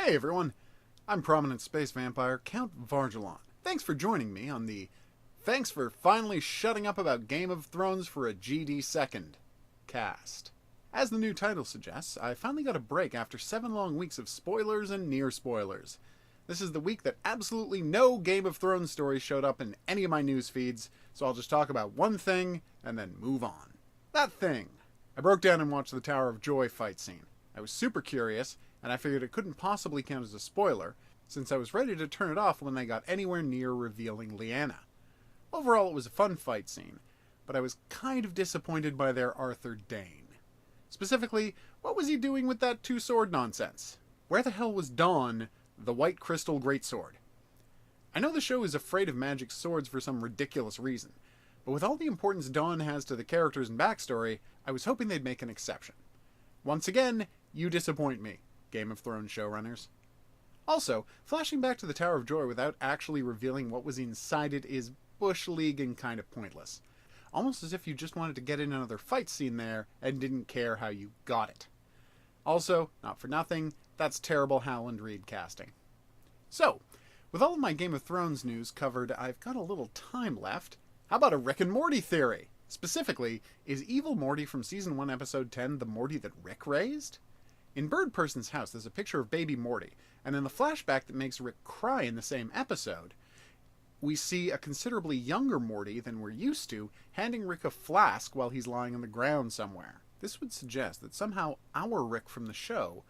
Hey everyone, I'm prominent space vampire Count Vargelon. Thanks for joining me on the Thanks for finally shutting up about Game of Thrones for a GD second cast. As the new title suggests, I finally got a break after 7 long weeks of spoilers and near spoilers. This is the week that absolutely no Game of Thrones story showed up in any of my news feeds, so I'll just talk about one thing and then move on. That thing! I broke down and watched the Tower of Joy fight scene. I was super curious, and I figured it couldn't possibly count as a spoiler, since I was ready to turn it off when they got anywhere near revealing Lyanna. Overall, it was a fun fight scene, but I was kind of disappointed by their Arthur Dayne. Specifically, what was he doing with that two-sword nonsense? Where the hell was Dawn, the White Crystal Greatsword? I know the show is afraid of magic swords for some ridiculous reason, but with all the importance Dawn has to the characters and backstory, I was hoping they'd make an exception. Once again, you disappoint me, Game of Thrones showrunners. Also, flashing back to the Tower of Joy without actually revealing what was inside it is bush league and kind of pointless. Almost as if you just wanted to get in another fight scene there and didn't care how you got it. Also, not for nothing, that's terrible Howland Reed casting. So, with all of my Game of Thrones news covered, I've got a little time left. How about a Rick and Morty theory? Specifically, is evil Morty from Season 1, Episode 10 the Morty that Rick raised? In Bird Person's house, there's a picture of baby Morty, and in the flashback that makes Rick cry in the same episode, we see a considerably younger Morty than we're used to, handing Rick a flask while he's lying on the ground somewhere. This would suggest that somehow our Rick from the show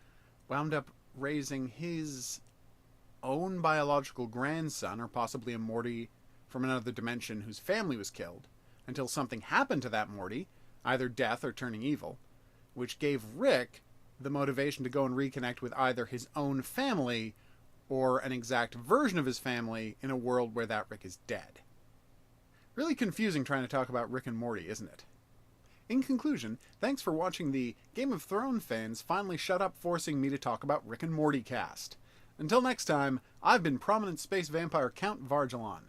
wound up raising his own biological grandson, or possibly a Morty from another dimension whose family was killed, until something happened to that Morty, either death or turning evil, which gave Rick the motivation to go and reconnect with either his own family or an exact version of his family in a world where that Rick is dead. Really confusing trying to talk about Rick and Morty, isn't it? In conclusion, thanks for watching the Game of Thrones fans finally shut up forcing me to talk about Rick and Morty cast. Until next time, I've been prominent space vampire Count Vargelon.